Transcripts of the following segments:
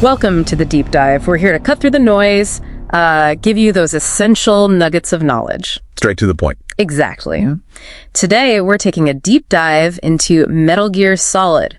Welcome to the deep dive. We're here to cut through the noise, give you those essential nuggets of knowledge. Straight to the point. Exactly. Yeah. Today, we're taking a deep dive into Metal Gear Solid,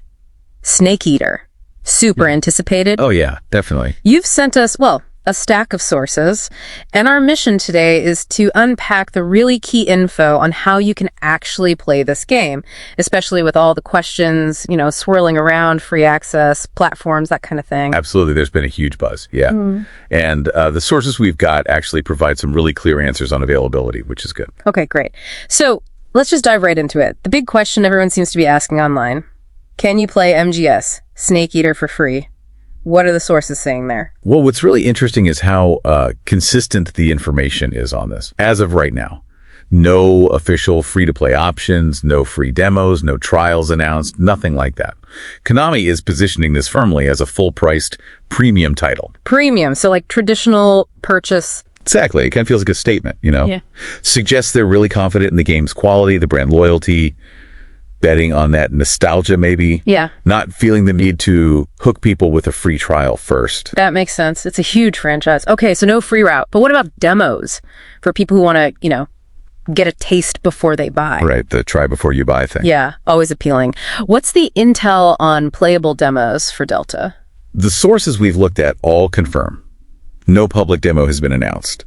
Snake Eater. Super anticipated. Oh, yeah, definitely. You've sent us, a stack of sources, and our mission today is to unpack the really key info on how you can actually play this game, especially with all the questions, swirling around, free access, platforms, that kind of thing. Absolutely. There's been a huge buzz. Yeah. And the sources we've got actually provide some really clear answers on availability, which is good. Okay, great. So let's just dive right into it. The big question everyone seems to be asking online, can you play MGS, Snake Eater, for free? What are the sources saying there? Well, what's really interesting is how consistent the information is on this. As of right now, no official free-to-play options, no free demos, no trials announced, nothing like that. Konami is positioning this firmly as a full-priced premium title. Premium, so like traditional purchase. Exactly. It kind of feels like a statement, Yeah. Suggests they're really confident in the game's quality, the brand loyalty, betting on that nostalgia maybe. Yeah. Not feeling the need to hook people with a free trial first. That makes sense. It's a huge franchise. Okay, so no free route. But what about demos for people who want to, get a taste before they buy? Right, the try before you buy thing. Yeah, always appealing. What's the intel on playable demos for Delta? The sources we've looked at all confirm no public demo has been announced.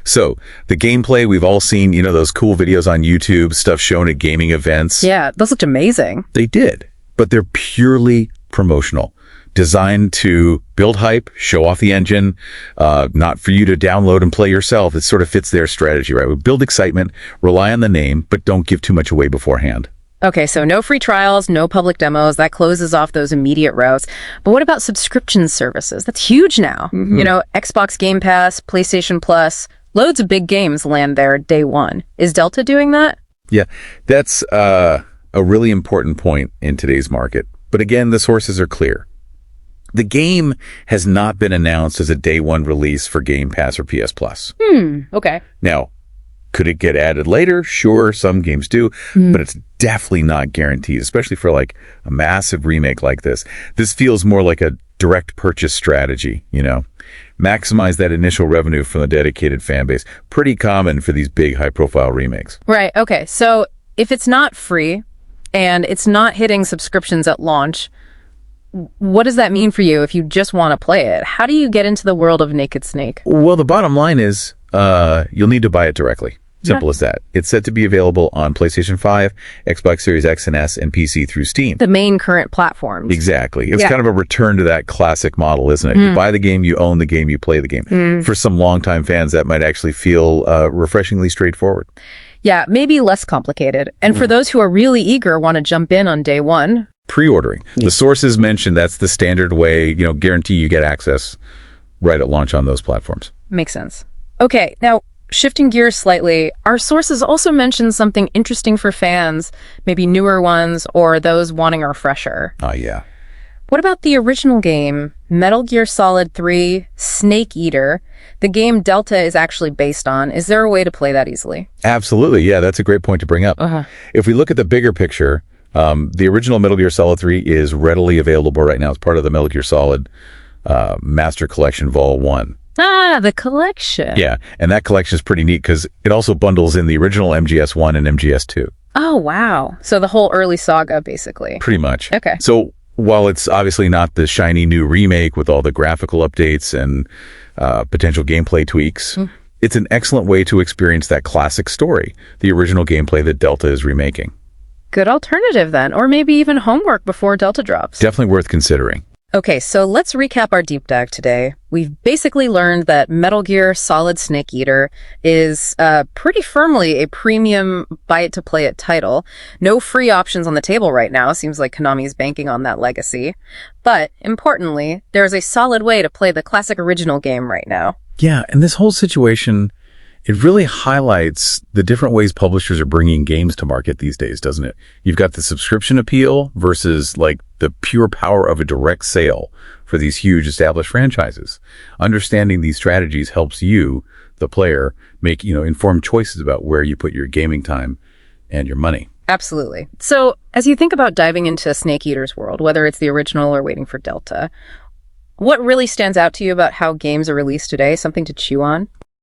So the gameplay, we've all seen, those cool videos on YouTube, stuff shown at gaming events. Yeah, those looked amazing. They did, but they're purely promotional, designed to build hype, show off the engine, not for you to download and play yourself. It sort of fits their strategy, right? We build excitement, rely on the name, but don't give too much away beforehand. Okay, so no free trials, no public demos. That closes off those immediate routes. But what about subscription services? That's huge now. Xbox Game Pass, PlayStation Plus, loads of big games land there day one. Is Delta doing that? Yeah, that's a really important point in today's market. But again, the sources are clear. The game has not been announced as a day one release for Game Pass or PS Plus. Okay. Now, could it get added later? Sure, some games do, but it's definitely not guaranteed, especially for like a massive remake like this. This feels more like a direct purchase strategy, Maximize that initial revenue from the dedicated fan base. Pretty common for these big high-profile remakes. Right, okay. So if it's not free and it's not hitting subscriptions at launch, what does that mean for you if you just want to play it? How do you get into the world of Naked Snake? Well, the bottom line is you'll need to buy it directly. Simple as that. It's set to be available on PlayStation 5, Xbox Series X and S, and PC through Steam. The main current platforms. Exactly. It's kind of a return to that classic model, isn't it? You buy the game, you own the game, you play the game. For some longtime fans, that might actually feel refreshingly straightforward. Yeah, maybe less complicated. And for those who are really eager, want to jump in on day one. Pre-ordering. The sources mentioned that's the standard way, guarantee you get access right at launch on those platforms. Makes sense. Okay, now, shifting gears slightly, our sources also mention something interesting for fans, maybe newer ones or those wanting a refresher. Oh, yeah. What about the original game, Metal Gear Solid 3 Snake Eater, the game Delta is actually based on? Is there a way to play that easily? Absolutely. Yeah, that's a great point to bring up. If we look at the bigger picture, the original Metal Gear Solid 3 is readily available right now as part of the Metal Gear Solid Master Collection Vol. 1. Ah, the collection. Yeah, and that collection is pretty neat because it also bundles in the original MGS1 and MGS2. Oh, wow. So the whole early saga, basically. Pretty much. Okay. So while it's obviously not the shiny new remake with all the graphical updates and potential gameplay tweaks, it's an excellent way to experience that classic story, the original gameplay that Delta is remaking. Good alternative then, or maybe even homework before Delta drops. Definitely worth considering. Okay, so let's recap our deep dive today. We've basically learned that Metal Gear Solid Snake Eater is pretty firmly a premium buy-it-to-play-it title. No free options on the table right now. Seems like Konami is banking on that legacy. But, importantly, there's a solid way to play the classic original game right now. Yeah, and this whole situation, it really highlights the different ways publishers are bringing games to market these days, doesn't it? You've got the subscription appeal versus like the pure power of a direct sale for these huge established franchises. Understanding these strategies helps you, the player, make, informed choices about where you put your gaming time and your money. Absolutely. So as you think about diving into Snake Eater's world, whether it's the original or waiting for Delta, What really stands out to you about how games are released today? Something to chew on?